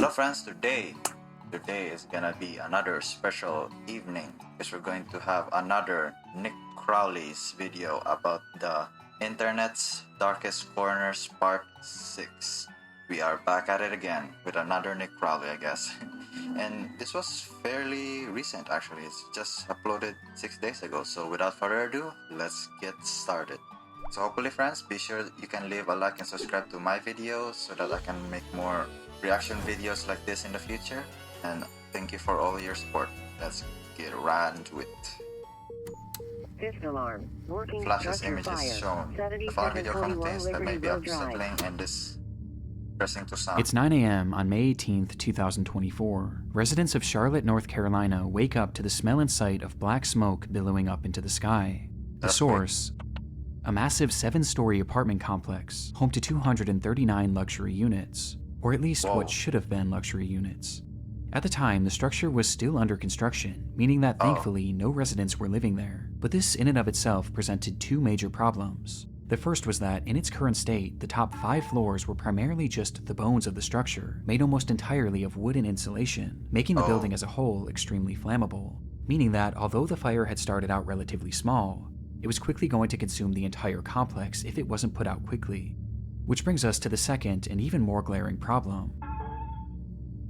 Hello friends, today is gonna be another special evening because we're going to have another Nick Crowley's video about the internet's darkest corners part 6. We are back at it again with another Nick Crowley, I guess. And this was fairly recent actually, it's just uploaded 6 days ago. So without further ado, let's get started. So hopefully friends, be sure you can leave a like and subscribe to my videos so that I can make more reaction videos like this in the future. And thank you for all your support. Let's get right into it. Fifth alarm. Working Flashes structure images fire. shown. The following video contains that may be unsettling and distressing to some. It's 9 a.m. on May 18th, 2024. Residents of Charlotte, North Carolina wake up to the smell and sight of black smoke billowing up into the sky. The source, a massive 7-story apartment complex, home to 239 luxury units, or at least what should have been luxury units. At the time, the structure was still under construction, meaning that thankfully no residents were living there. But this in and of itself presented two major problems. The first was that, in its current state, the top 5 floors were primarily just the bones of the structure, made almost entirely of wooden insulation, making the building as a whole extremely flammable. Meaning that, although the fire had started out relatively small, it was quickly going to consume the entire complex if it wasn't put out quickly. Which brings us to the second and even more glaring problem.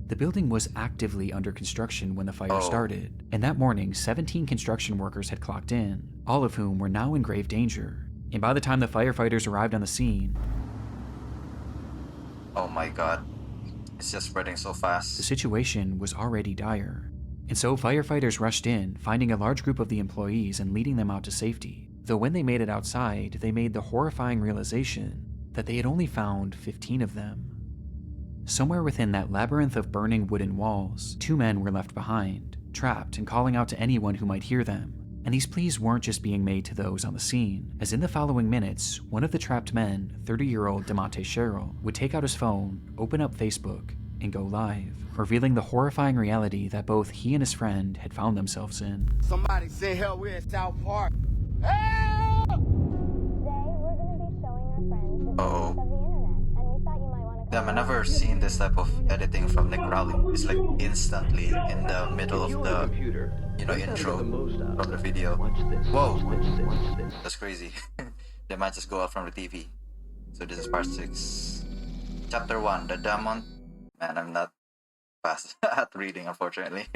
The building was actively under construction when the fire started, and that morning 17 construction workers had clocked in, all of whom were now in grave danger. And by the time the firefighters arrived on the scene, oh my god, it's just spreading so fast. The situation was already dire. And so firefighters rushed in, finding a large group of the employees and leading them out to safety. Though when they made it outside, they made the horrifying realization that they had only found 15 of them. Somewhere within that labyrinth of burning wooden walls, 2 men were left behind, trapped and calling out to anyone who might hear them. And these pleas weren't just being made to those on the scene, as in the following minutes, one of the trapped men, 30-year-old Demonte Sherrill, would take out his phone, open up Facebook, and go live, revealing the horrifying reality that both he and his friend had found themselves in. Somebody said, hell, we're in South Park. Today, we're going to be showing our friends the goodness of the internet, and we thought you might want to... Damn, I've never seen this type of editing from Nick Crowley. It's like instantly in the middle of the, intro from the video. Whoa, that's crazy. They might just go out from the TV. So this is part 6. Chapter 1, the Demonte. Man, I'm not fast at reading, unfortunately.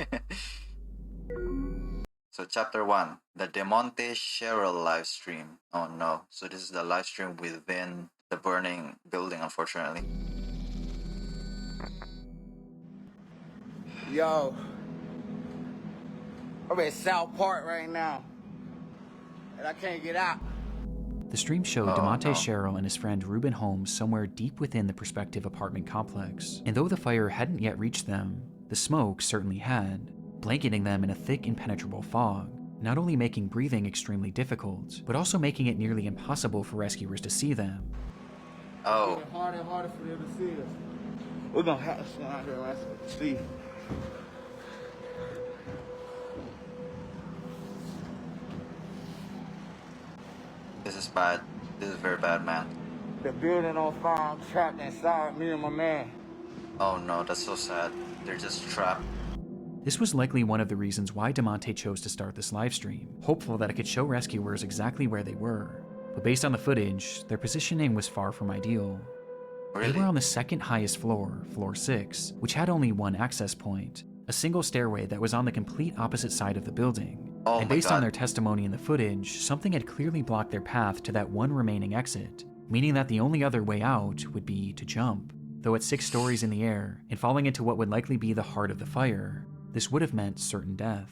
So chapter 1, the Demonte Sherrill livestream. Oh no, so this is the livestream within the burning building, unfortunately. Yo, I'm in South Park right now, and I can't get out. The stream showed Demonte Sherrill and his friend Ruben Holmes somewhere deep within the prospective apartment complex, and though the fire hadn't yet reached them, the smoke certainly had, blanketing them in a thick impenetrable fog, not only making breathing extremely difficult, but also making it nearly impossible for rescuers to see them. It's harder and harder for them to see us. We're gonna have to stand out here and see. This is bad. This is very bad, man. The building on fire, I'm trapped inside, me and my man. Oh no, that's so sad. They're just trapped. This was likely one of the reasons why Demonte chose to start this livestream, hopeful that it could show rescuers exactly where they were. But based on the footage, their positioning was far from ideal. Really? They were on the second highest floor, floor 6, which had only one access point, a single stairway that was on the complete opposite side of the building. And based on their testimony in the footage, something had clearly blocked their path to that one remaining exit, meaning that the only other way out would be to jump. Though at 6 stories in the air, and falling into what would likely be the heart of the fire, this would have meant certain death.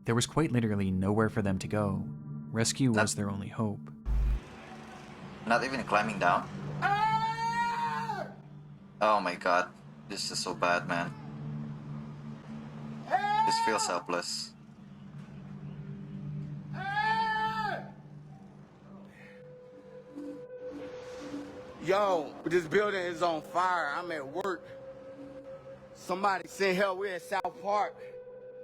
There was quite literally nowhere for them to go. Rescue was their only hope. Not even climbing down? Oh my god, this is so bad, man. This feels helpless. Yo, this building is on fire. I'm at work. Somebody said, hell, we're in South Park.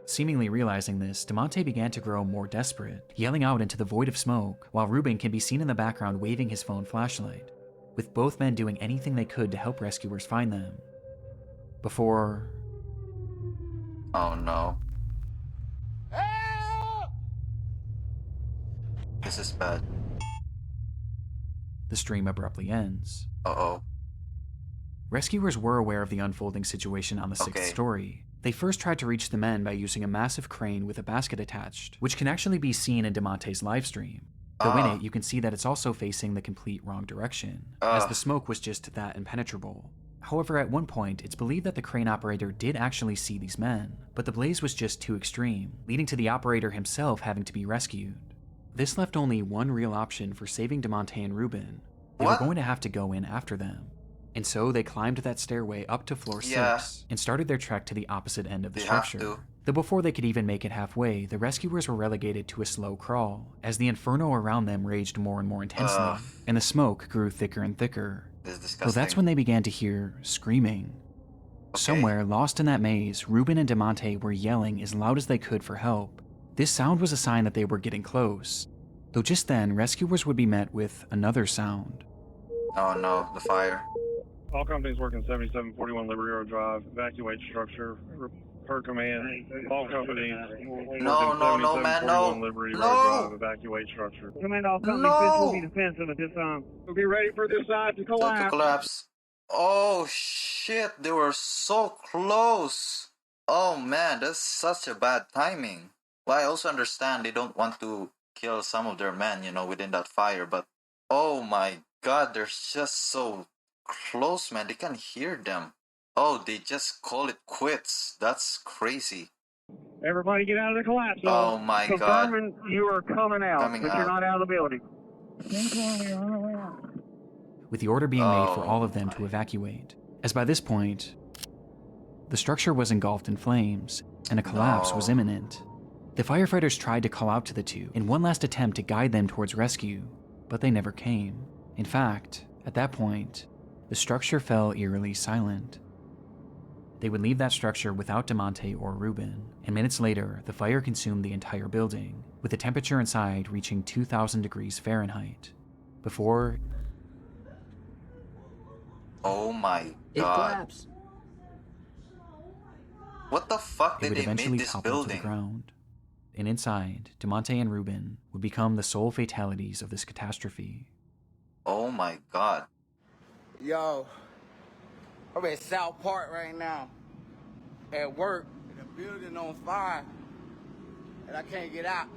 Seemingly realizing this, Demonte began to grow more desperate, yelling out into the void of smoke, while Ruben can be seen in the background waving his phone flashlight, with both men doing anything they could to help rescuers find them. before... Oh no. Help! This is bad. the stream abruptly ends. Uh-oh. Rescuers were aware of the unfolding situation on the sixth story. They first tried to reach the men by using a massive crane with a basket attached, which can actually be seen in Demonte's livestream. Though in it, you can see that it's also facing the complete wrong direction, as the smoke was just that impenetrable. However, at one point, it's believed that the crane operator did actually see these men, but the blaze was just too extreme, leading to the operator himself having to be rescued. This left only one real option for saving Demonte and Ruben. They were going to have to go in after them. And so they climbed that stairway up to floor 6 and started their trek to the opposite end of the structure. Though before they could even make it halfway, the rescuers were relegated to a slow crawl, as the inferno around them raged more and more intensely, and the smoke grew thicker and thicker. So that's when they began to hear screaming. Somewhere lost in that maze, Ruben and Demonte were yelling as loud as they could for help. This sound was a sign that they were getting close, though just then rescuers would be met with another sound. Oh no, the fire. All companies working 7741 Liberty Road Drive, evacuate structure per command. All companies No, man, no. Liberty Road No. Drive, evacuate structure. Command all companies, this will be defensive at this time. We'll be ready for this side to collapse. Oh shit, they were so close. Oh man, that's such a bad timing. Well, I also understand they don't want to kill some of their men, within that fire, but oh my god, they're just so close, man. They can hear them. Oh, they just call it quits. That's crazy. Everybody get out of the collapse zone. Oh my god. Confirming you are coming out, but you're not out of the building. With the order being made for all of them to evacuate, as by this point, the structure was engulfed in flames, and a collapse was imminent. The firefighters tried to call out to the two in one last attempt to guide them towards rescue, but they never came. In fact, at that point, the structure fell eerily silent. They would leave that structure without Demonte or Ruben, and minutes later, the fire consumed the entire building, with the temperature inside reaching 2,000 degrees Fahrenheit. Before... Oh my god. It collapsed. What the fuck it did would they eventually make this topple to the building? ground. And inside, Demonte and Ruben would become the sole fatalities of this catastrophe. Oh my god. Yo, I'm at South Park right now, at work, and the building on fire, and I can't get out.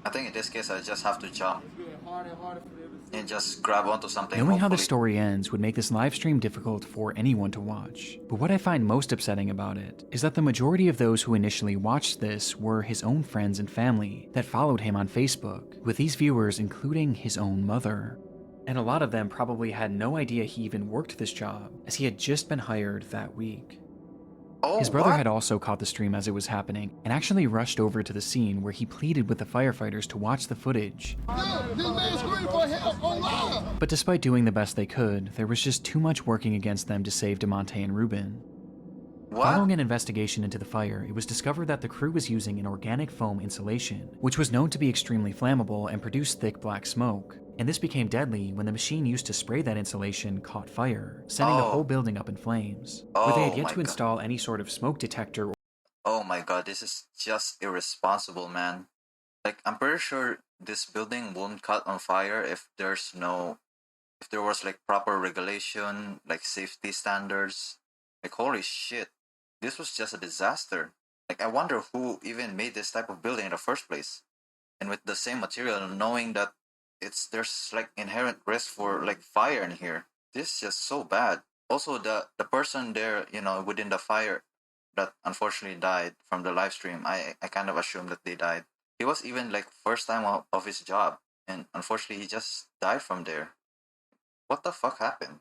I think in this case I just have to jump It's getting harder and harder for them to and just grab onto something. Knowing how the hopefully. story ends would make this live stream difficult for anyone to watch. But what I find most upsetting about it is that the majority of those who initially watched this were his own friends and family that followed him on Facebook, with these viewers including his own mother. And a lot of them probably had no idea he even worked this job, as he had just been hired that week. Oh, His brother what? had also caught the stream as it was happening, and actually rushed over to the scene where he pleaded with the firefighters to watch the footage. But despite doing the best they could, there was just too much working against them to save Demonte and Ruben. What? Following an investigation into the fire, it was discovered that the crew was using an organic foam insulation, which was known to be extremely flammable and produce thick black smoke. And this became deadly when the machine used to spray that insulation caught fire, sending the whole building up in flames. Where they had yet to install any sort of smoke detector. Oh my god, this is just irresponsible, man. Like, I'm pretty sure this building won't catch on fire if there was like proper regulation, like safety standards. Like, holy shit, this was just a disaster. Like, I wonder who even made this type of building in the first place. And with the same material, knowing that there's like inherent risk for like fire in here. This is just so bad. Also, the person there, within the fire that unfortunately died from the live stream, I kind of assumed that they died. He was even like first time of his job, and unfortunately he just died from there. What the fuck happened?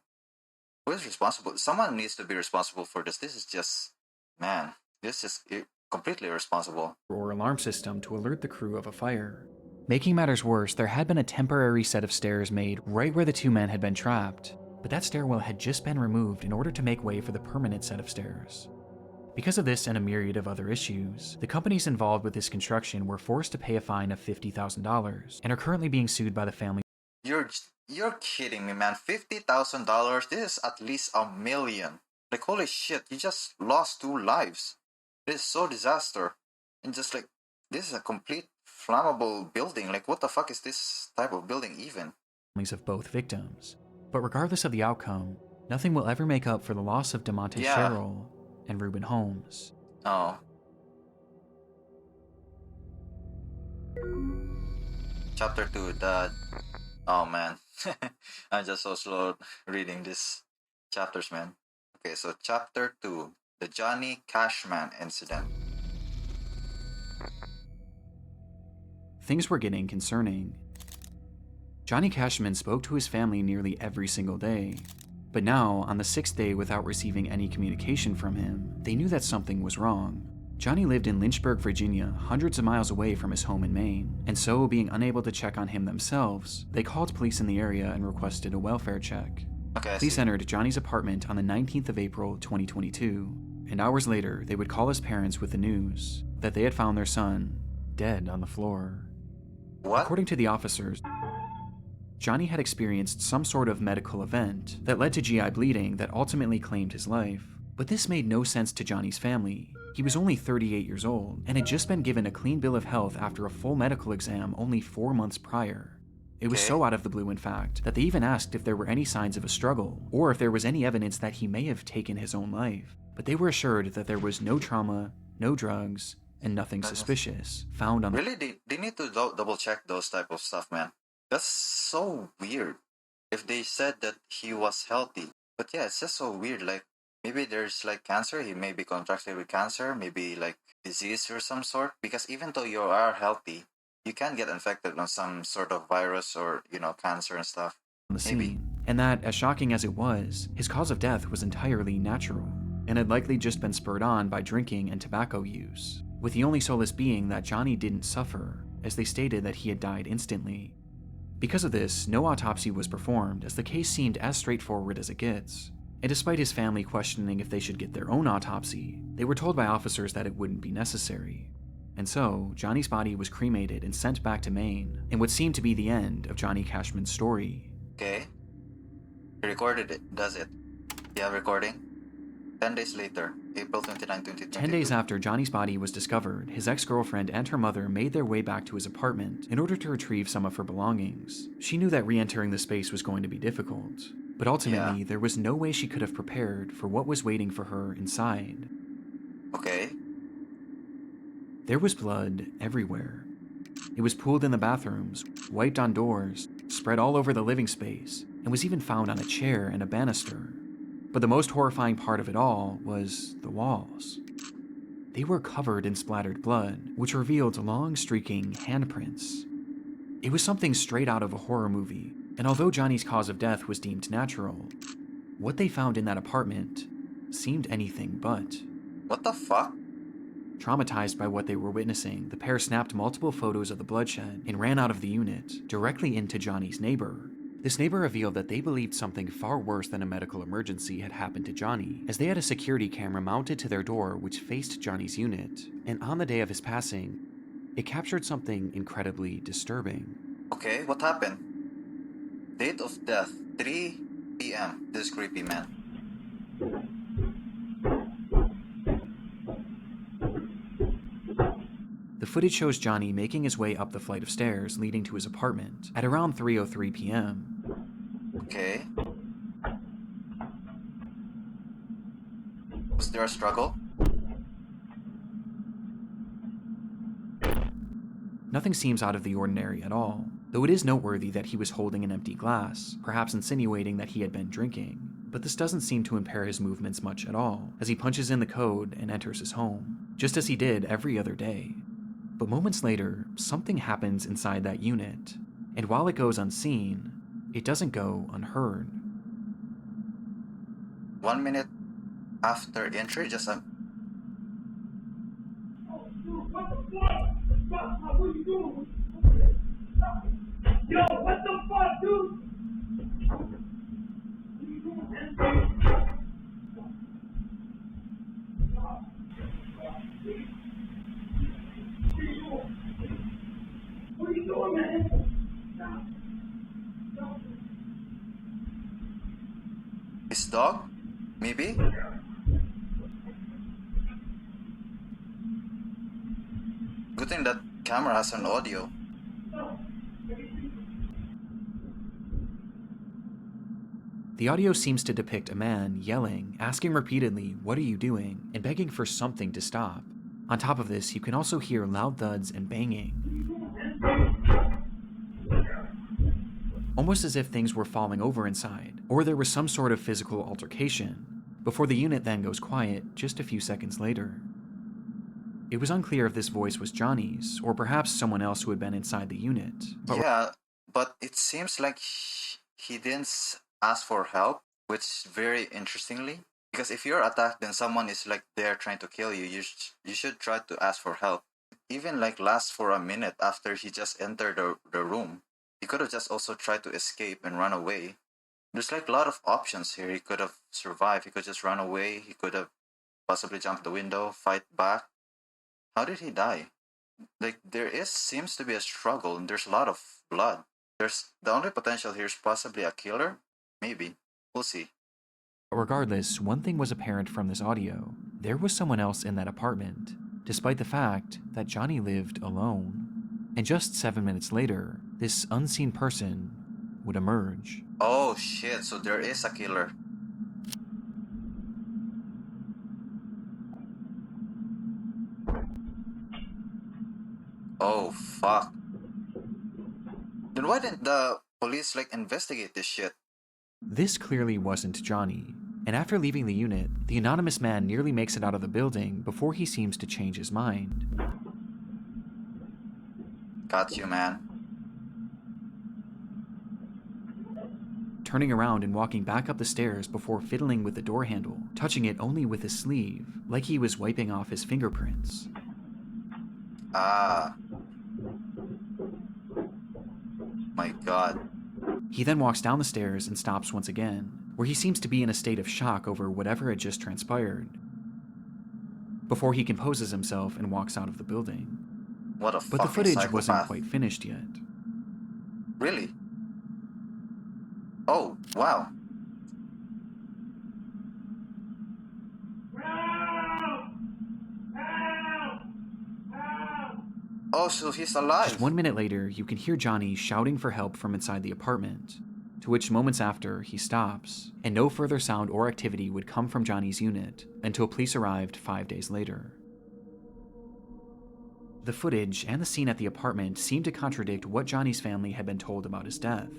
Who is responsible? Someone needs to be responsible for this. This is just, man, this is just completely irresponsible. Or alarm system to alert the crew of a fire. Making matters worse, there had been a temporary set of stairs made right where the two men had been trapped, but that stairwell had just been removed in order to make way for the permanent set of stairs. Because of this and a myriad of other issues, the companies involved with this construction were forced to pay a fine of $50,000 and are currently being sued by the family. You're kidding me, man. $50,000? This is at least $1 million. Like, holy shit, you just lost 2 lives. This is so disaster. And just like, this is a complete flammable building. Like, what the fuck is this type of building even? Of both victims. But regardless of the outcome, nothing will ever make up for the loss of Demonte Sherrill and Reuben Holmes. Oh. Chapter 2, Oh man. I'm just so slow reading these chapters, man. Okay, so Chapter 2, the Johnny Cashman incident. Things were getting concerning. Johnny Cashman spoke to his family nearly every single day, but now, on the 6th day without receiving any communication from him, they knew that something was wrong. Johnny lived in Lynchburg, Virginia, hundreds of miles away from his home in Maine, and so, being unable to check on him themselves, they called police in the area and requested a welfare check. Police entered Johnny's apartment on the 19th of April, 2022, and hours later, they would call his parents with the news that they had found their son dead on the floor. What? According to the officers, Johnny had experienced some sort of medical event that led to GI bleeding that ultimately claimed his life. But this made no sense to Johnny's family. He was only 38 years old and had just been given a clean bill of health after a full medical exam only 4 months prior. It was so out of the blue, in fact, that they even asked if there were any signs of a struggle, or if there was any evidence that he may have taken his own life. But they were assured that there was no trauma, no drugs, and nothing suspicious found on the— Really? They need to double check those type of stuff, man. That's so weird. If they said that he was healthy. But yeah, it's just so weird. Like, maybe there's like cancer. He may be contracted with cancer. Maybe like disease or some sort. Because even though you are healthy, you can get infected on some sort of virus or, cancer and stuff. On the scene. And that, as shocking as it was, his cause of death was entirely natural, and had likely just been spurred on by drinking and tobacco use, with the only solace being that Johnny didn't suffer, as they stated that he had died instantly. Because of this, no autopsy was performed, as the case seemed as straightforward as it gets. And despite his family questioning if they should get their own autopsy, they were told by officers that it wouldn't be necessary. And so, Johnny's body was cremated and sent back to Maine, in what seemed to be the end of Johnny Cashman's story. Okay. He recorded it, does it? Yeah, recording. 10 days later, April 29, 2022. 10 days after Johnny's body was discovered, his ex-girlfriend and her mother made their way back to his apartment in order to retrieve some of her belongings. She knew that re-entering the space was going to be difficult, but ultimately, there was no way she could have prepared for what was waiting for her inside. Okay. There was blood everywhere. It was pooled in the bathrooms, wiped on doors, spread all over the living space, and was even found on a chair and a banister. But the most horrifying part of it all was the walls. They were covered in splattered blood, which revealed long streaking handprints. It was something straight out of a horror movie, and although Johnny's cause of death was deemed natural, what they found in that apartment seemed anything but. What the fuck? Traumatized by what they were witnessing, the pair snapped multiple photos of the bloodshed and ran out of the unit, directly into Johnny's neighbor. This neighbor revealed that they believed something far worse than a medical emergency had happened to Johnny, as they had a security camera mounted to their door which faced Johnny's unit, and on the day of his passing, it captured something incredibly disturbing. Okay, what happened? Date of death, 3 p.m. This is creepy, man. The footage shows Johnny making his way up the flight of stairs leading to his apartment at around 3:03 p.m. Okay. Was there a struggle? Nothing seems out of the ordinary at all, though it is noteworthy that he was holding an empty glass, perhaps insinuating that he had been drinking. But this doesn't seem to impair his movements much at all, as he punches in the code and enters his home, just as he did every other day. But moments later, something happens inside that unit, and while it goes unseen, it doesn't go unheard. 1 minute after entry, just a... What the fuck? What are you doing? Yo, what the fuck, dude? What are you doing, man? His dog? Maybe? Good thing that camera has an audio. The audio seems to depict a man yelling, asking repeatedly, "What are you doing?" and begging for something to stop. On top of this, you can also hear loud thuds and banging, almost as if things were falling over inside, or there was some sort of physical altercation, before the unit then goes quiet just a few seconds later. It was unclear if this voice was Johnny's, or perhaps someone else who had been inside the unit. Yeah, but it seems like he didn't ask for help, which very interestingly. Because if you're attacked and someone is like there trying to kill you, you should try to ask for help. Even like last for a minute after he just entered the room. He could have just also tried to escape and run away. There's like a lot of options here. He could have survived. He could just run away. He could have possibly jumped the window, fight back. How did he die? Like seems to be a struggle and there's a lot of blood. The only potential here is possibly a killer. Maybe. We'll see. Regardless, one thing was apparent from this audio. There was someone else in that apartment, despite the fact that Johnny lived alone. And just 7 minutes later, this unseen person would emerge. Oh shit, so there is a killer. Oh fuck. Then why didn't the police like investigate this shit? This clearly wasn't Johnny, and after leaving the unit, the anonymous man nearly makes it out of the building before he seems to change his mind. Got you, man. Turning around and walking back up the stairs before fiddling with the door handle, touching it only with his sleeve, like he was wiping off his fingerprints. Ah. My god. He then walks down the stairs and stops once again, where he seems to be in a state of shock over whatever had just transpired, before he composes himself and walks out of the building. What a But the footage psychopath. wasn't quite finished yet. Really? Oh, wow. Oh, so he's alive. Just 1 minute later, you can hear Johnny shouting for help from inside the apartment, to which moments after, he stops, and no further sound or activity would come from Johnny's unit until police arrived 5 days later. The footage and the scene at the apartment seemed to contradict what Johnny's family had been told about his death.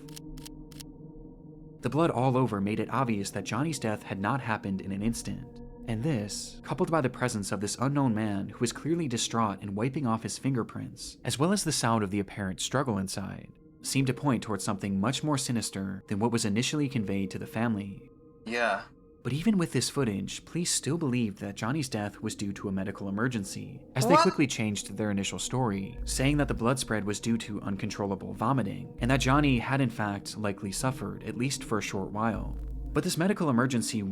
The blood all over made it obvious that Johnny's death had not happened in an instant, and this, coupled by the presence of this unknown man who was clearly distraught and wiping off his fingerprints, as well as the sound of the apparent struggle inside, seemed to point towards something much more sinister than what was initially conveyed to the family. Yeah. But even with this footage, police still believed that Johnny's death was due to a medical emergency, as they What? quickly changed their initial story, saying that the blood spread was due to uncontrollable vomiting, and that Johnny had in fact likely suffered, at least for a short while. But this medical emergency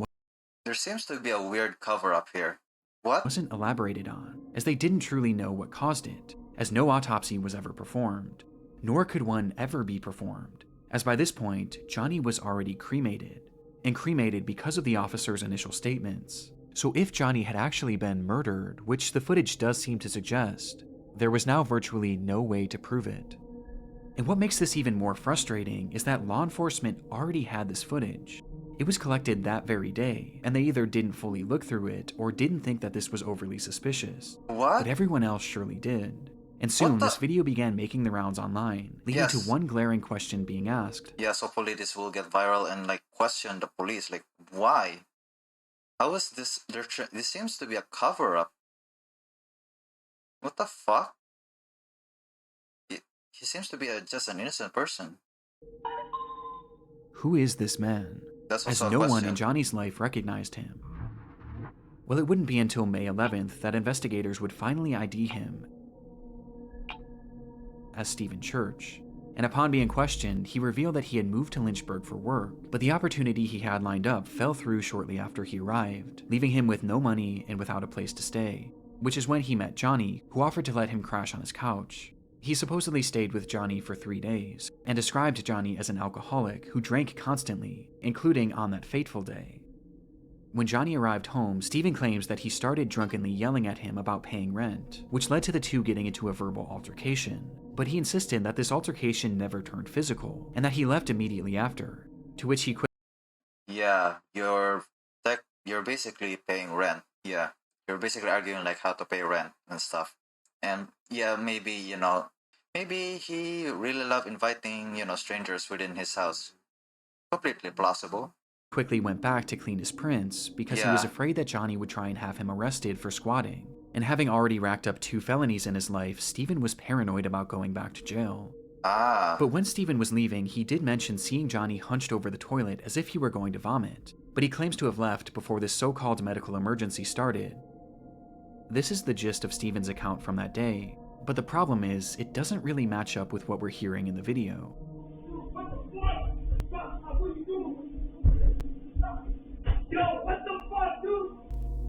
There seems to be a weird cover-up here. What? wasn't elaborated on, as they didn't truly know what caused it, as no autopsy was ever performed, nor could one ever be performed, as by this point, Johnny was already cremated, and cremated because of the officer's initial statements. So if Johnny had actually been murdered, which the footage does seem to suggest, there was now virtually no way to prove it. And what makes this even more frustrating is that law enforcement already had this footage. It was collected that very day, and they either didn't fully look through it or didn't think that this was overly suspicious. What? But everyone else surely did. And soon, this video began making the rounds online, leading to one glaring question being asked. Yeah, so hopefully this will get viral and like question the police. Like, why? How is this? This seems to be a cover-up. What the fuck? He seems to be just an innocent person. Who is this man? That's as also a no one question. in Johnny's life recognized him. Well, it wouldn't be until May 11th that investigators would finally ID him as Stephen Church, and upon being questioned, he revealed that he had moved to Lynchburg for work, but the opportunity he had lined up fell through shortly after he arrived, leaving him with no money and without a place to stay, which is when he met Johnny, who offered to let him crash on his couch. He supposedly stayed with Johnny for 3 days, and described Johnny as an alcoholic who drank constantly, including on that fateful day. When Johnny arrived home, Steven claims that he started drunkenly yelling at him about paying rent, which led to the two getting into a verbal altercation. But he insisted that this altercation never turned physical, and that he left immediately after, to which he quit. Yeah, you're basically paying rent. Yeah, you're basically arguing like how to pay rent and stuff. And yeah, maybe, maybe he really loved inviting, strangers within his house. Completely plausible. Quickly went back to clean his prints because he was afraid that Johnny would try and have him arrested for squatting. And having already racked up 2 felonies in his life, Steven was paranoid about going back to jail. But when Steven was leaving, he did mention seeing Johnny hunched over the toilet as if he were going to vomit, but he claims to have left before this so-called medical emergency started. This is the gist of Steven's account from that day, but the problem is, it doesn't really match up with what we're hearing in the video. What the fuck? What you doing? Yo, what the fuck, dude?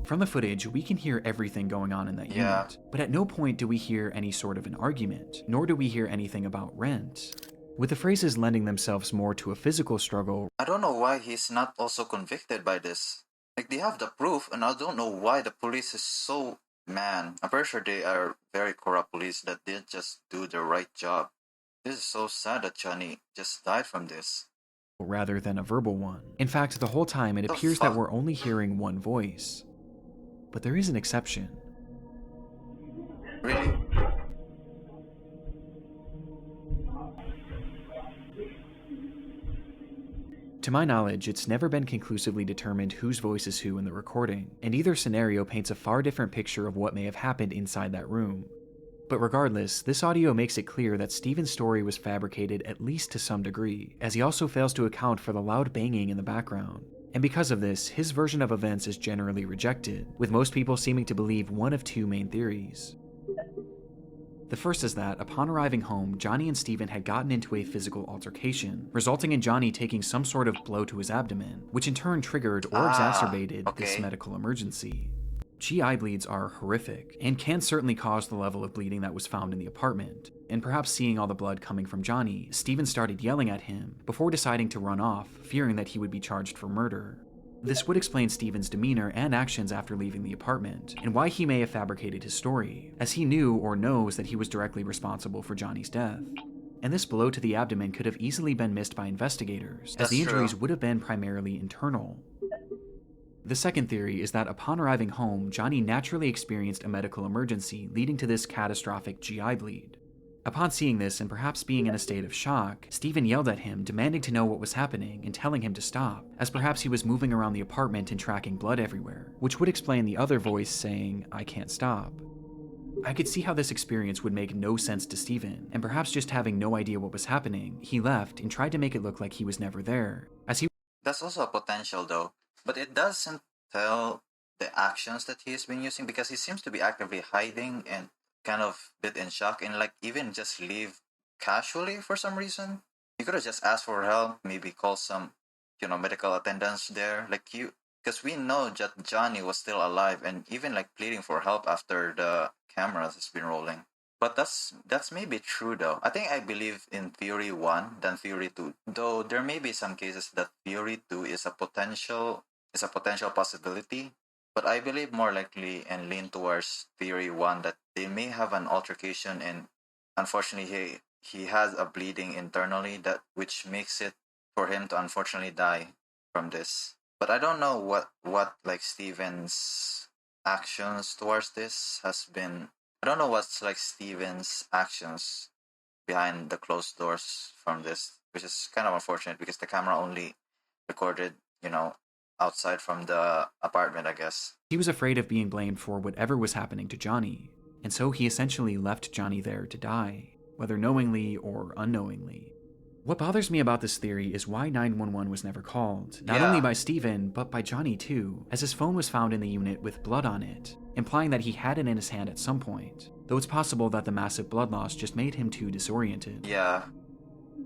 From the footage, we can hear everything going on in that unit, but at no point do we hear any sort of an argument, nor do we hear anything about rent, with the phrases lending themselves more to a physical struggle. I don't know why he's not also convicted by this. Like, they have the proof, and I don't know why the police is so... Man, I'm pretty sure they are very corrupt police that didn't just do the right job. This is so sad that Johnny just died from this. Rather than a verbal one. In fact, the whole time it appears that we're only hearing one voice. But there is an exception. Really? To my knowledge, it's never been conclusively determined whose voice is who in the recording, and either scenario paints a far different picture of what may have happened inside that room. But regardless, this audio makes it clear that Steven's story was fabricated at least to some degree, as he also fails to account for the loud banging in the background. And because of this, his version of events is generally rejected, with most people seeming to believe one of 2 main theories. The first is that, upon arriving home, Johnny and Steven had gotten into a physical altercation, resulting in Johnny taking some sort of blow to his abdomen, which in turn triggered or exacerbated this medical emergency. GI bleeds are horrific, and can certainly cause the level of bleeding that was found in the apartment, and perhaps seeing all the blood coming from Johnny, Steven started yelling at him, before deciding to run off, fearing that he would be charged for murder. This would explain Steven's demeanor and actions after leaving the apartment, and why he may have fabricated his story, as he knew or knows that he was directly responsible for Johnny's death. And this blow to the abdomen could have easily been missed by investigators, as the injuries would have been primarily internal. The second theory is that upon arriving home, Johnny naturally experienced a medical emergency leading to this catastrophic GI bleed. Upon seeing this and perhaps being in a state of shock, Steven yelled at him, demanding to know what was happening and telling him to stop, as perhaps he was moving around the apartment and tracking blood everywhere, which would explain the other voice saying, "I can't stop." I could see how this experience would make no sense to Steven, and perhaps just having no idea what was happening, he left and tried to make it look like he was never there, as he... That's also a potential though, but it doesn't tell the actions that he's been using, because he seems to be actively hiding and kind of bit in shock, and like even just leave casually for some reason. You could have just asked for help, maybe call some, medical attendants there, like you, because we know that Johnny was still alive and even like pleading for help after the cameras has been rolling. But that's maybe true though. I think I believe in theory 1 than theory 2, though there may be some cases that theory 2 is a potential possibility. But I believe more likely and lean towards theory 1 that they may have an altercation, and unfortunately he has a bleeding internally, that which makes it for him to unfortunately die from this. But I don't know what like Steven's actions towards this has been. I don't know what's like Steven's actions behind the closed doors from this, which is kind of unfortunate because the camera only recorded, outside from the apartment, I guess. He was afraid of being blamed for whatever was happening to Johnny, and so he essentially left Johnny there to die, whether knowingly or unknowingly. What bothers me about this theory is why 911 was never called, not only by Steven, but by Johnny too, as his phone was found in the unit with blood on it, implying that he had it in his hand at some point, though it's possible that the massive blood loss just made him too disoriented. Yeah.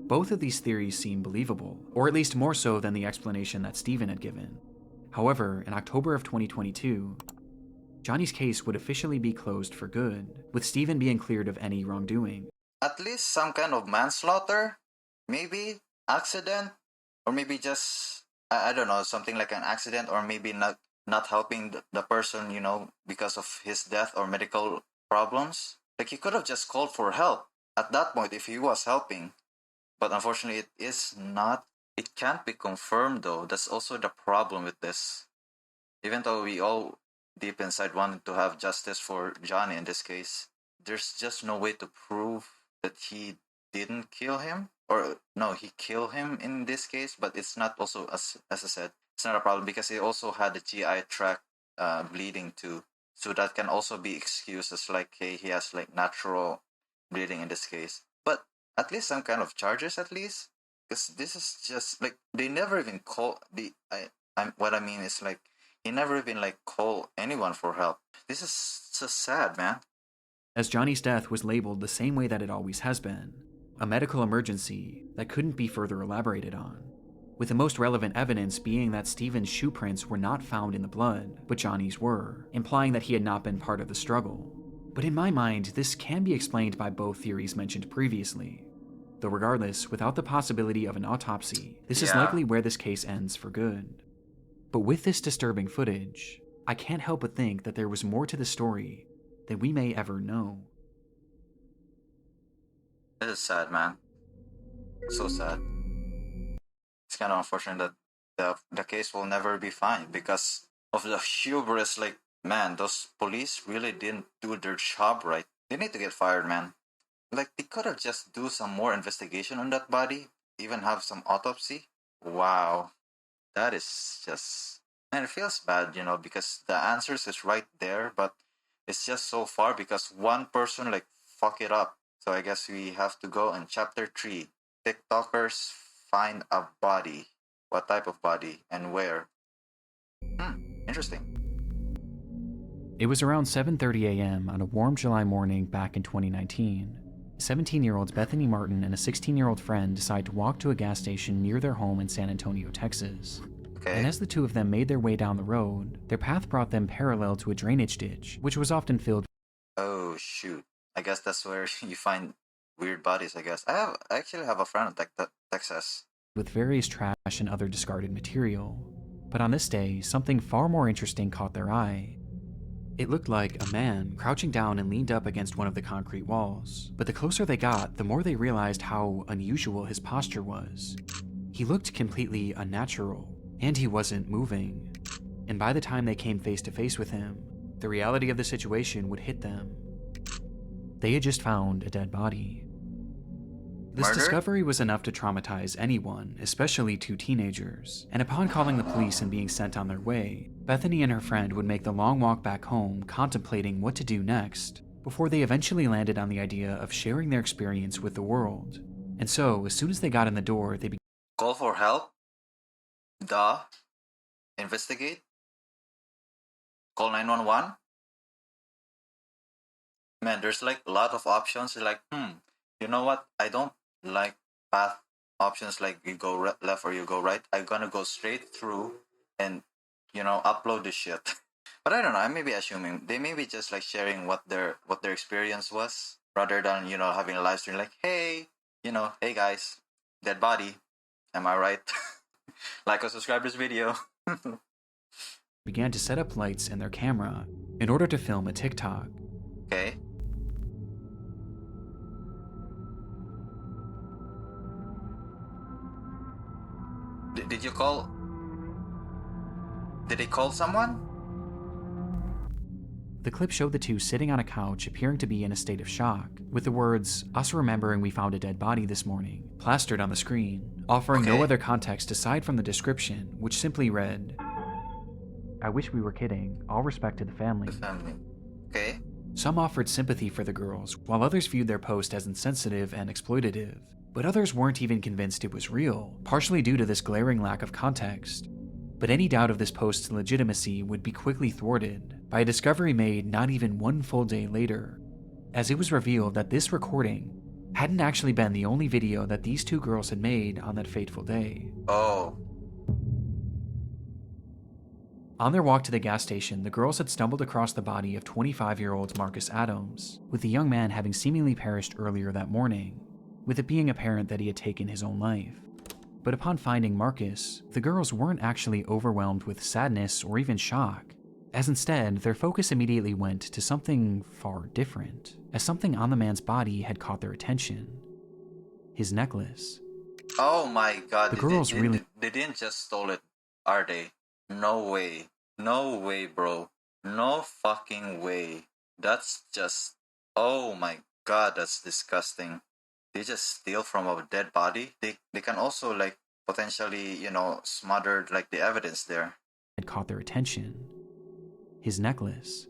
Both of these theories seem believable, or at least more so than the explanation that Steven had given. However, in October of 2022, Johnny's case would officially be closed for good, with Steven being cleared of any wrongdoing. At least some kind of manslaughter? Maybe? Accident? Or maybe just I don't know, something like an accident, or maybe not helping the person, you know, because of his death or medical problems. Like, he could have just called for help at that point if he was helping. But unfortunately, it is not. It can't be confirmed, though. That's also the problem with this. Even though we all deep inside wanted to have justice for Johnny in this case, there's just no way to prove that he didn't kill him. Or no, he killed him in this case, but it's not also, as I said, it's not a problem because he also had the GI tract bleeding too. So that can also be excused as like, hey, he has like natural bleeding in this case. But at least some kind of charges, at least, because this is just like they never even call what I mean is like he never even like call anyone for help. This is just sad, man. As Johnny's death was labeled the same way that it always has been, a medical emergency that couldn't be further elaborated on, with the most relevant evidence being that Stephen's shoe prints were not found in the blood, but Johnny's were, implying that he had not been part of the struggle. But in my mind, this can be explained by both theories mentioned previously. Though regardless, without the possibility of an autopsy, this is likely where this case ends for good. But with this disturbing footage, I can't help but think that there was more to the story than we may ever know. This is sad, man. So sad. It's kind of unfortunate that the case will never be found because of the hubris. Like, man, those police really didn't do their job right. They need to get fired, man. Like, they could have just do some more investigation on that body, even have some autopsy. Wow. That is just... And it feels bad, you know, because the answers is right there, but it's just so far because one person, like, fuck it up. So I guess we have to go in chapter 3. TikTokers find a body. What type of body and where? Interesting. It was around 7:30 a.m. on a warm July morning back in 2019. 17-year-olds Bethany Martin and a 16-year-old friend decide to walk to a gas station near their home in San Antonio, Texas. Okay. And as the two of them made their way down the road, their path brought them parallel to a drainage ditch, which was often filled. Oh, shoot. I guess that's where you find weird bodies, I guess. I actually have a friend in Texas. With various trash and other discarded material. But on this day, something far more interesting caught their eye. It looked like a man crouching down and leaned up against one of the concrete walls. But the closer they got, the more they realized how unusual his posture was. He looked completely unnatural, and he wasn't moving. And by the time they came face to face with him, the reality of the situation would hit them. They had just found a dead body. This discovery was enough to traumatize anyone, especially two teenagers, and upon calling the police and being sent on their way, Bethany and her friend would make the long walk back home contemplating what to do next, before they eventually landed on the idea of sharing their experience with the world. And so, as soon as they got in the door, they began... Call for help? Investigate? Call 911? Man, there's like a lot of options. You're like, you know what? I don't like path options like you go left or you go right. I'm gonna go straight through and, you know, upload this shit. But I don't know. I may be assuming they may be just like sharing what their experience was, rather than, you know, having a live stream like, hey, you know, hey guys, dead body. Am I right? Like or subscribe this video. began to set up lights in their camera in order to film a TikTok. Okay. Did you call? Did they call someone? The clip showed the two sitting on a couch appearing to be in a state of shock, with the words, "Us remembering we found a dead body this morning," plastered on the screen, offering no other context aside from the description, which simply read, "I wish we were kidding. All respect to the family." The family. Okay. Some offered sympathy for the girls, while others viewed their post as insensitive and exploitative. But others weren't even convinced it was real, partially due to this glaring lack of context. But any doubt of this post's legitimacy would be quickly thwarted by a discovery made not even one full day later, as it was revealed that this recording hadn't actually been the only video that these two girls had made on that fateful day. Oh. On their walk to the gas station, the girls had stumbled across the body of 25-year-old Marcus Adams, with the young man having seemingly perished earlier that morning, with it being apparent that he had taken his own life. But upon finding Marcus, the girls weren't actually overwhelmed with sadness or even shock, as instead, their focus immediately went to something far different, as something on the man's body had caught their attention. His necklace. Oh my god, The girls they didn't just stole it, are they? No way. No way, bro. No fucking way. That's just... Oh my god, that's disgusting. They just steal from a dead body? They can also, like, potentially, you know, smother, like, the evidence there. Had caught their attention. His necklace.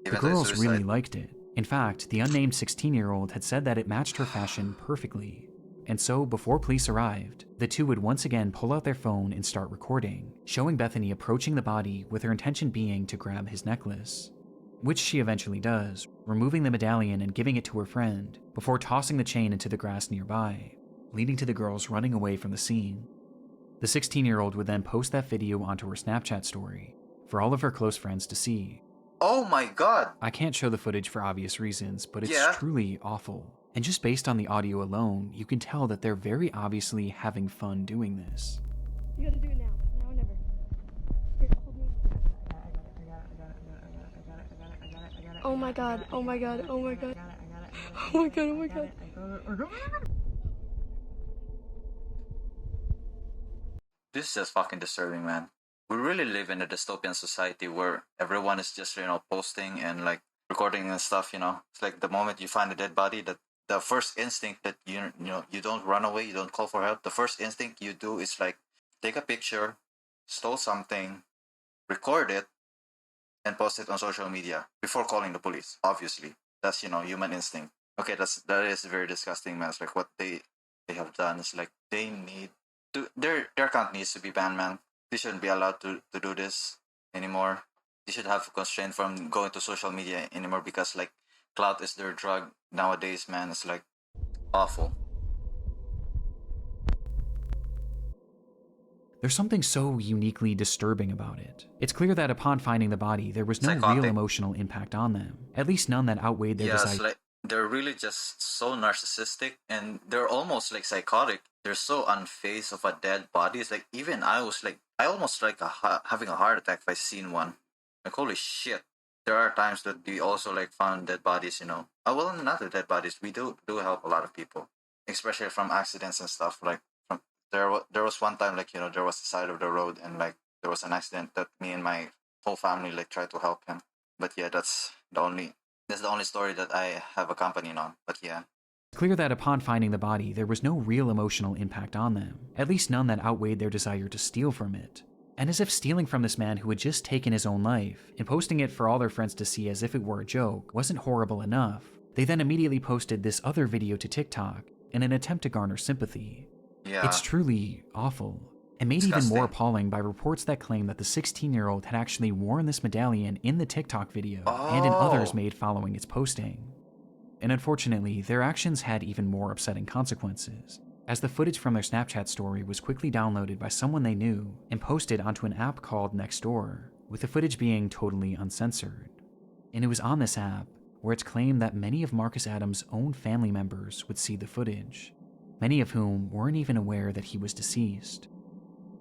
The Even girls suicide. really liked it. In fact, the unnamed 16-year-old had said that it matched her fashion perfectly. And so, before police arrived, the two would once again pull out their phone and start recording, showing Bethany approaching the body with her intention being to grab his necklace. Which she eventually does, removing the medallion and giving it to her friend, before tossing the chain into the grass nearby, leading to the girls running away from the scene. The 16-year-old would then post that video onto her Snapchat story, for all of her close friends to see. Oh my god! I can't show the footage for obvious reasons, but it's truly awful. And just based on the audio alone, you can tell that they're very obviously having fun doing this. You gotta do it now. Now or never. Here, hold me. I got it. Oh my god. Oh my god. Oh my god. Oh my god. Oh my god. This is just fucking disturbing, man. We really live in a dystopian society where everyone is just, you know, posting and, like, recording and stuff, you know. It's like the moment you find a dead body, that the first instinct that, you know, you don't run away, you don't call for help. The first instinct you do is, like, take a picture, stole something, record it, and post it on social media before calling the police, obviously. That's, you know, human instinct. Okay, that is very disgusting, man. It's like what they have done is, like, they need to... Their account needs to be banned, man. They shouldn't be allowed to do this anymore. They should have constraint from going to social media anymore because, like, clout is their drug nowadays, man. It's, like, awful. There's something so uniquely disturbing about it. It's clear that upon finding the body, there was no Psychotic. real emotional impact on them. At least none that outweighed their desire. It's like they're really just so narcissistic and they're almost, like, psychotic. They're so unfazed of a dead body. It's like, even I was like, I almost like having a heart attack if I seen one. Like, holy shit. There are times that we also, like, found dead bodies, you know. Well, not the dead bodies. We do help a lot of people, especially from accidents and stuff. Like, there was one time, like, you know, there was the side of the road and, like, there was an accident that me and my whole family, like, tried to help him. But yeah, that's the only story that I have accompanied on. But yeah. It's clear that upon finding the body, there was no real emotional impact on them. At least none that outweighed their desire to steal from it. And as if stealing from this man who had just taken his own life and posting it for all their friends to see as if it were a joke wasn't horrible enough, they then immediately posted this other video to TikTok in an attempt to garner sympathy. Yeah. It's truly awful, and made Disgusting. even more appalling by reports that claim that the 16-year-old had actually worn this medallion in the TikTok video and in others made following its posting. And unfortunately, their actions had even more upsetting consequences, as the footage from their Snapchat story was quickly downloaded by someone they knew and posted onto an app called Nextdoor, with the footage being totally uncensored. And it was on this app where it's claimed that many of Marcus Adams' own family members would see the footage, many of whom weren't even aware that he was deceased.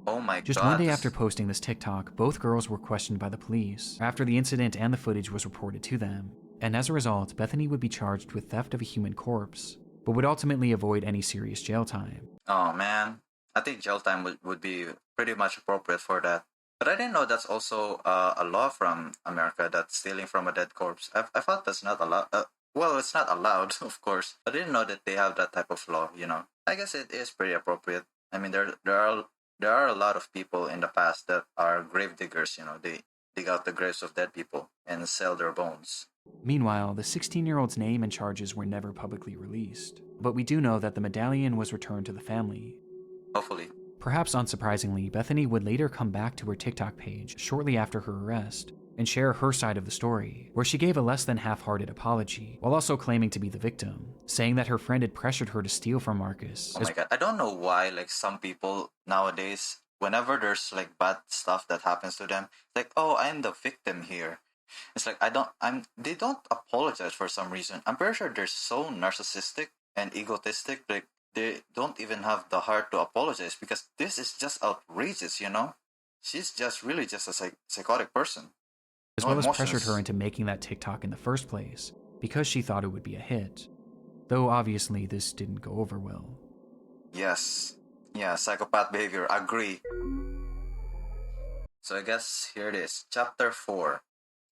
Oh my god. Just one day after posting this TikTok, both girls were questioned by the police after the incident and the footage was reported to them. And as a result, Bethany would be charged with theft of a human corpse, but would ultimately avoid any serious jail time. Oh man, I think jail time would be pretty much appropriate for that. But I didn't know that's also a law from America, that stealing from a dead corpse. I thought that's not allowed. Well, it's not allowed, of course. I didn't know that they have that type of law, you know. I guess it is pretty appropriate. I mean, there are a lot of people in the past that are grave diggers, you know. They dig out the graves of dead people and sell their bones. Meanwhile, the 16-year-old's name and charges were never publicly released, but we do know that the medallion was returned to the family. Hopefully. Perhaps unsurprisingly, Bethany would later come back to her TikTok page shortly after her arrest and share her side of the story, where she gave a less than half-hearted apology, while also claiming to be the victim, saying that her friend had pressured her to steal from Marcus. Oh my god, I don't know why, like, some people nowadays, whenever there's, like, bad stuff that happens to them, it's like, oh, I'm the victim here. It's like, they don't apologize for some reason. I'm pretty sure they're so narcissistic and egotistic, like, they don't even have the heart to apologize because this is just outrageous, you know? She's just really just a psychotic person. As well as pressured her into making that TikTok in the first place because she thought it would be a hit. Though obviously this didn't go over well. Yes. Yeah, psychopath behavior. Agree. So I guess here it is. Chapter 4.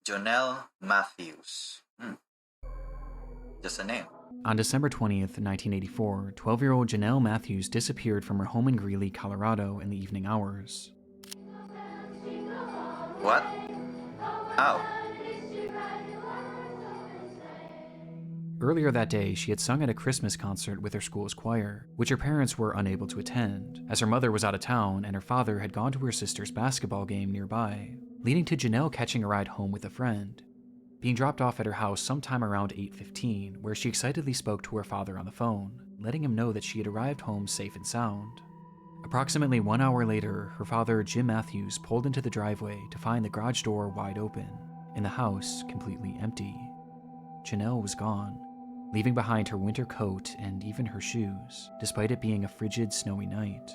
Jonelle Matthews. Just a name. On December 20th, 1984, 12-year-old Jonelle Matthews disappeared from her home in Greeley, Colorado in the evening hours. What? How? Earlier that day, she had sung at a Christmas concert with her school's choir, which her parents were unable to attend, as her mother was out of town and her father had gone to her sister's basketball game nearby, leading to Jonelle catching a ride home with a friend, being dropped off at her house sometime around 8:15, where she excitedly spoke to her father on the phone, letting him know that she had arrived home safe and sound. Approximately 1 hour later, her father, Jim Matthews, pulled into the driveway to find the garage door wide open, and the house completely empty. Jonelle was gone, leaving behind her winter coat and even her shoes, despite it being a frigid, snowy night.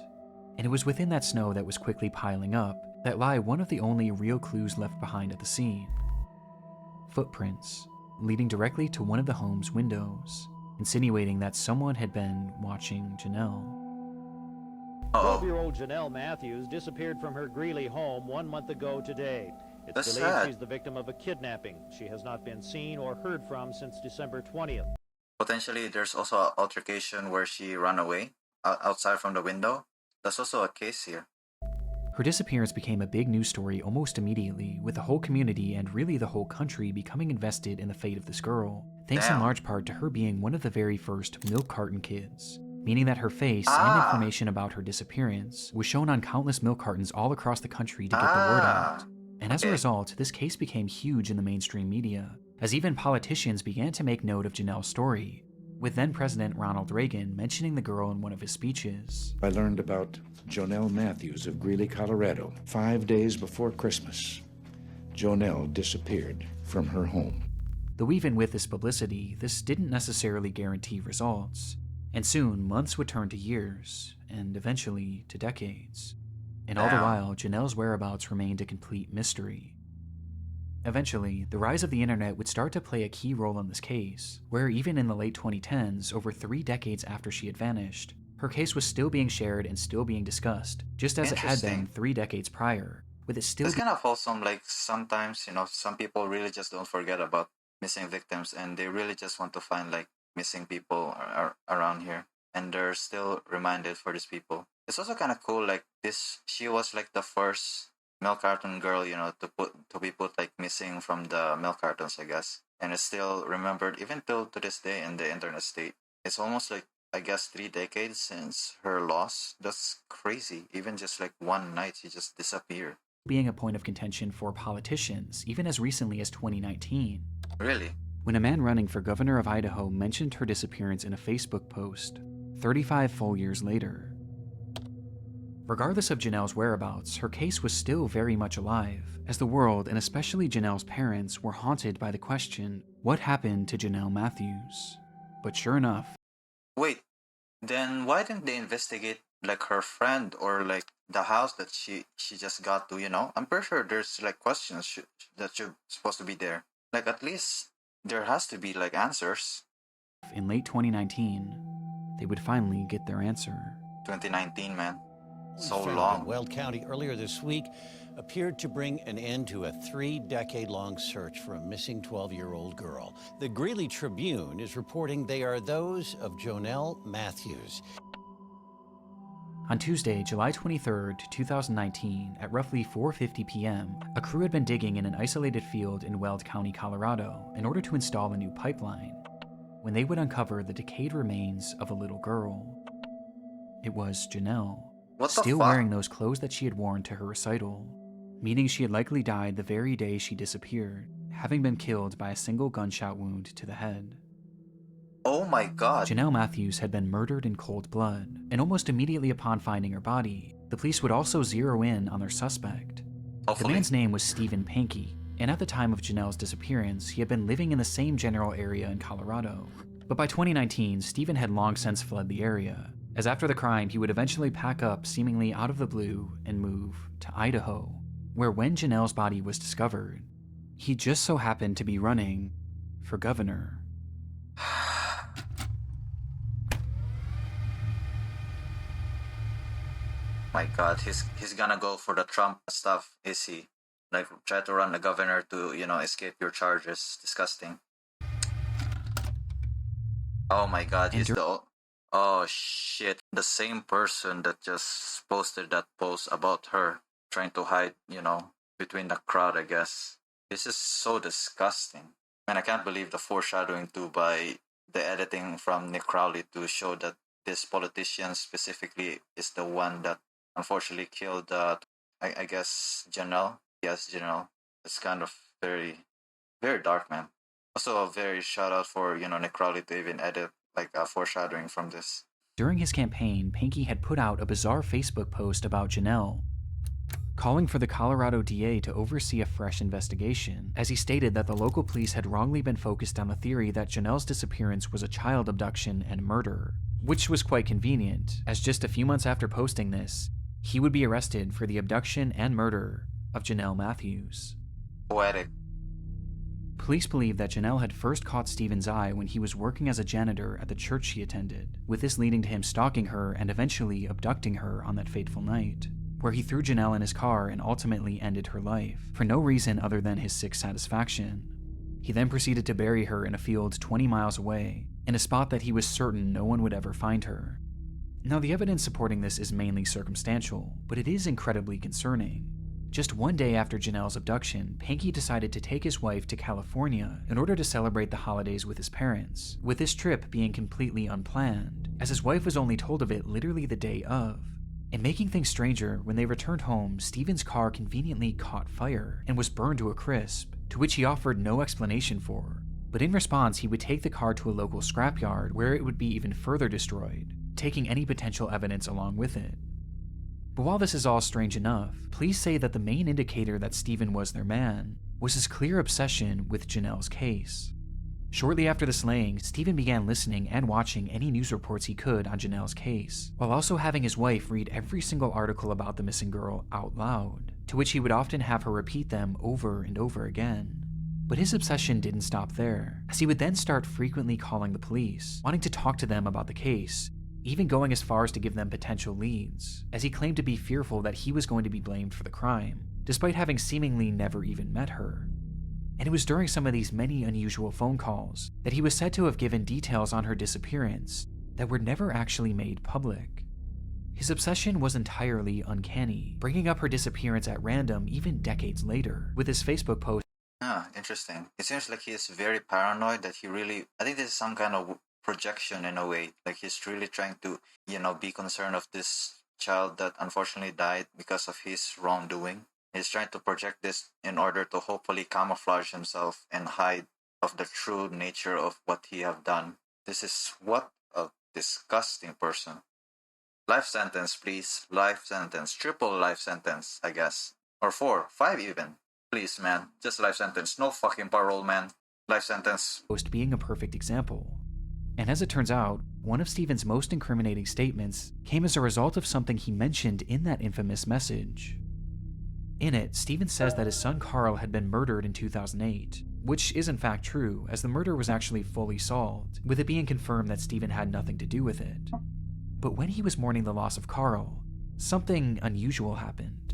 And it was within that snow that was quickly piling up that lie one of the only real clues left behind at the scene. Footprints, leading directly to one of the home's windows, insinuating that someone had been watching Jonelle. 12-year-old Jonelle Matthews disappeared from her Greeley home 1 month ago today. It's That's believed sad. she's the victim of a kidnapping. She has not been seen or heard from since December 20th. Potentially, there's also an altercation where she ran away outside from the window. That's also a case here. Her disappearance became a big news story almost immediately, with the whole community and really the whole country becoming invested in the fate of this girl, thanks in large part to her being one of the very first milk carton kids, meaning that her face and information about her disappearance was shown on countless milk cartons all across the country to get the word out. And as a result, this case became huge in the mainstream media, as even politicians began to make note of Jonelle's story, with then-President Ronald Reagan mentioning the girl in one of his speeches. I learned about Jonelle Matthews of Greeley, Colorado, 5 days before Christmas. Jonelle disappeared from her home. Though even with this publicity, this didn't necessarily guarantee results, and soon months would turn to years, and eventually to decades. And all the while, Jonelle's whereabouts remained a complete mystery. Eventually, the rise of the internet would start to play a key role in this case, where even in the late 2010s, over 3 decades after she had vanished, her case was still being shared and still being discussed, just as it had been 3 decades prior, with it still— It's kind of wholesome, like sometimes, you know, some people really just don't forget about missing victims and they really just want to find like missing people around here, and they're still reminded for these people. It's also kind of cool, like she was like the first milk carton girl, you know, to be put like missing from the milk cartons, I guess, and it's still remembered even till to this day in the internet state. It's almost like, I guess, 3 decades since her loss. That's crazy. Even just like one night, she just disappeared. Being a point of contention for politicians, even as recently as 2019. Really? When a man running for governor of Idaho mentioned her disappearance in a Facebook post, 35 full years later. Regardless of Jonelle's whereabouts, her case was still very much alive, as the world, and especially Jonelle's parents, were haunted by the question, what happened to Jonelle Matthews? But sure enough— Wait, then why didn't they investigate like her friend or like the house that she just got to, you know? I'm pretty sure there's like questions that should supposed to be there. Like at least there has to be like answers. in late 2019, they would finally get their answer. 2019, man. So found long. In Weld County earlier this week appeared to bring an end to a 3-decade-long search for a missing 12-year-old girl. The Greeley Tribune is reporting they are those of Jonelle Matthews. On Tuesday, July 23, 2019, at roughly 4:50 p.m., a crew had been digging in an isolated field in Weld County, Colorado, in order to install a new pipeline, when they would uncover the decayed remains of a little girl. It was Jonelle, still wearing those clothes that she had worn to her recital, meaning she had likely died the very day she disappeared, having been killed by a single gunshot wound to the head. Oh my God. Jonelle Matthews had been murdered in cold blood, and almost immediately upon finding her body, the police would also zero in on their suspect. The man's name was Stephen Pankey, and at the time of Jonelle's disappearance, he had been living in the same general area in Colorado. But by 2019, Stephen had long since fled the area, as after the crime he would eventually pack up seemingly out of the blue and move to Idaho, where when Jonelle's body was discovered, he just so happened to be running for governor. My God, he's gonna go for the Trump stuff, is he? Like, try to run the governor to, escape your charges. Disgusting. Oh my God, he's the... Oh shit, the same person that just posted that post about her, trying to hide, between the crowd, I guess. This is so disgusting. And I can't believe the foreshadowing too by the editing from Nick Crowley to show that this politician specifically is the one that unfortunately killed, I guess, Jonelle. Yes, Jonelle. It's kind of very, very dark, man. Also, a very shout out for, Nick Crowley to even edit like a foreshadowing from this. During his campaign, Panky had put out a bizarre Facebook post about Jonelle, calling for the Colorado DA to oversee a fresh investigation, as he stated that the local police had wrongly been focused on the theory that Jonelle's disappearance was a child abduction and murder, which was quite convenient, as just a few months after posting this, he would be arrested for the abduction and murder of Jonelle Matthews. Poetic. Police believe that Jonelle had first caught Stephen's eye when he was working as a janitor at the church she attended, with this leading to him stalking her and eventually abducting her on that fateful night, where he threw Jonelle in his car and ultimately ended her life, for no reason other than his sick satisfaction. He then proceeded to bury her in a field 20 miles away, in a spot that he was certain no one would ever find her. Now, the evidence supporting this is mainly circumstantial, but it is incredibly concerning. Just one day after Jonelle's abduction, Panky decided to take his wife to California in order to celebrate the holidays with his parents, with this trip being completely unplanned, as his wife was only told of it literally the day of. And making things stranger, when they returned home, Stephen's car conveniently caught fire and was burned to a crisp, to which he offered no explanation for. But in response, he would take the car to a local scrapyard where it would be even further destroyed, taking any potential evidence along with it. But while this is all strange enough, police say that the main indicator that Stephen was their man was his clear obsession with Jonelle's case. Shortly after the slaying, Stephen began listening and watching any news reports he could on Jonelle's case, while also having his wife read every single article about the missing girl out loud, to which he would often have her repeat them over and over again. But his obsession didn't stop there, as he would then start frequently calling the police, wanting to talk to them about the case, even going as far as to give them potential leads, as he claimed to be fearful that he was going to be blamed for the crime, despite having seemingly never even met her. And it was during some of these many unusual phone calls that he was said to have given details on her disappearance that were never actually made public. His obsession was entirely uncanny, bringing up her disappearance at random even decades later, with his Facebook post. Interesting. It seems like he is very paranoid that I think this is some kind of projection in a way, like he's really trying to, be concerned of this child that unfortunately died because of his wrongdoing. He's trying to project this in order to hopefully camouflage himself and hide of the true nature of what he have done. This is what a disgusting person. Life sentence, please. Life sentence. Triple life sentence, I guess. Or 4, 5 even. Please, man. Just life sentence. No fucking parole, man. Life sentence. Post being a perfect example. And as it turns out, one of Stephen's most incriminating statements came as a result of something he mentioned in that infamous message. In it, Stephen says that his son Carl had been murdered in 2008, which is in fact true, as the murder was actually fully solved, with it being confirmed that Stephen had nothing to do with it. But when he was mourning the loss of Carl, something unusual happened.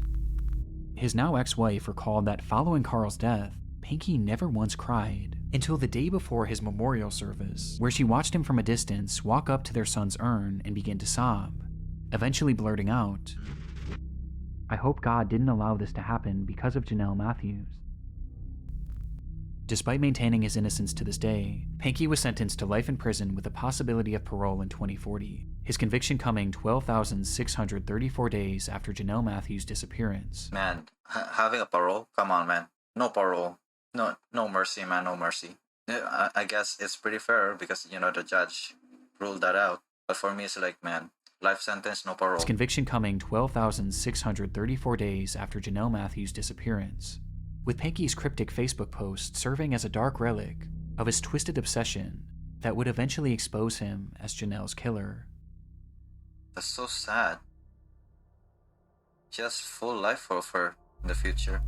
His now ex-wife recalled that following Carl's death, Panky never once cried, until the day before his memorial service, where she watched him from a distance walk up to their son's urn and begin to sob, eventually blurting out, "I hope God didn't allow this to happen because of Jonelle Matthews." Despite maintaining his innocence to this day, Panky was sentenced to life in prison with the possibility of parole in 2040, his conviction coming 12,634 days after Jonelle Matthews' disappearance. Man, having a parole? Come on, man. No parole. No mercy, man, no mercy. I guess it's pretty fair because, the judge ruled that out. But for me, it's like, man, life sentence, no parole. His conviction coming 12,634 days after Jonelle Matthews' disappearance, with Panky's cryptic Facebook post serving as a dark relic of his twisted obsession that would eventually expose him as Jonelle's killer. That's so sad. She has full life for her in the future.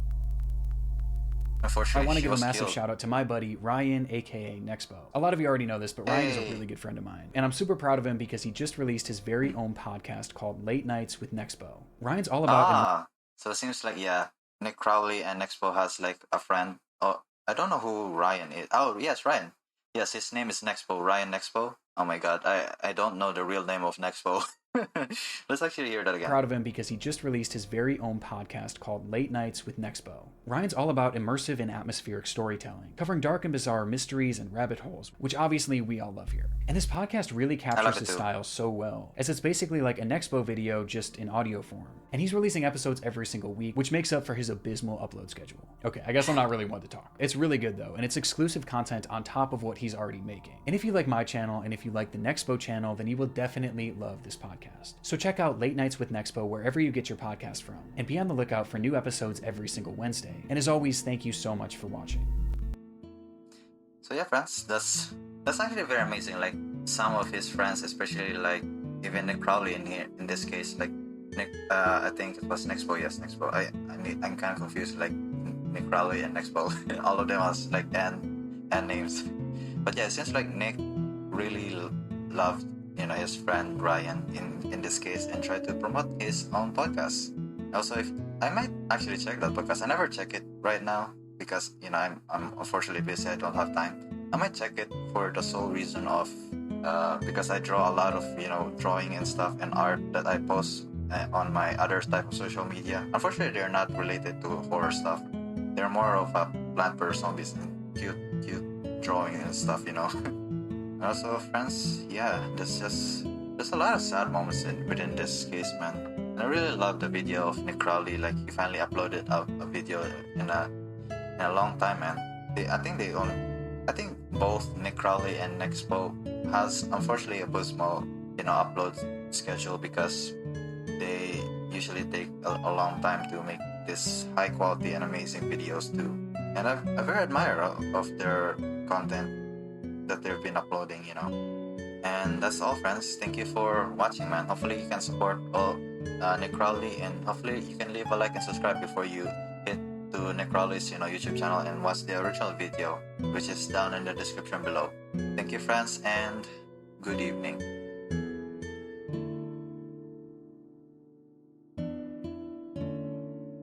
Unfortunately, I want to she give a was massive killed. shout out to my buddy Ryan, aka Nexpo. A lot of you already know this, but Ryan is a really good friend of mine. And I'm super proud of him because he just released his very own podcast called Late Nights with Nexpo. Ryan's all about... So it seems like, yeah, Nick Crowley and Nexpo has like a friend. Oh, I don't know who Ryan is. Oh, yes, Ryan. Yes, his name is Nexpo, Ryan Nexpo. Oh my god, I don't know the real name of Nexpo. Let's actually hear that again. Proud of him because he just released his very own podcast called Late Nights with Nexpo. Ryan's all about immersive and atmospheric storytelling, covering dark and bizarre mysteries and rabbit holes, which obviously we all love here. And his podcast really captures his style so well, as it's basically like a Nexpo video just in audio form. And he's releasing episodes every single week, which makes up for his abysmal upload schedule. Okay, I guess I'm not really one to talk. It's really good though, and it's exclusive content on top of what he's already making. And if you like my channel, and if you like the Nexpo channel, then you will definitely love this podcast. So check out Late Nights with Nexpo wherever you get your podcast from, and be on the lookout for new episodes every single Wednesday. And as always, thank you so much for watching. So yeah, friends, that's actually very amazing. Like some of his friends, especially like even Nick Crowley in this case, like Nick, I think it was Nexpo. Yes, Nexpo. I'm kind of confused. Like Nick Crowley and Nexpo, all of them has like N names. But yeah, it seems like Nick really loved, his friend Ryan in this case, and tried to promote his own podcast. Also, if I might actually check that podcast. I never check it right now because I'm unfortunately busy. I don't have time. I might check it for the sole reason of because I draw a lot of drawing and stuff and art that I post on my other type of social media. Unfortunately, they're not related to horror stuff. They're more of a plant per zombies and cute drawing and stuff. And also, friends, yeah, there's a lot of sad moments within this case, man. And I really love the video of Nick Crowley. Like he finally uploaded a video in a long time, man. I think both Nick Crowley and Nexpo has unfortunately abysmal upload schedule because they usually take a long time to make this high quality and amazing videos too. And I very admire of their content that they've been uploading, And that's all, friends. Thank you for watching, man. Hopefully you can support Nick Crowley, and hopefully you can leave a like and subscribe before you hit to Nick Crowley's YouTube channel and watch the original video, which is down in the description below. Thank you, friends, and good evening.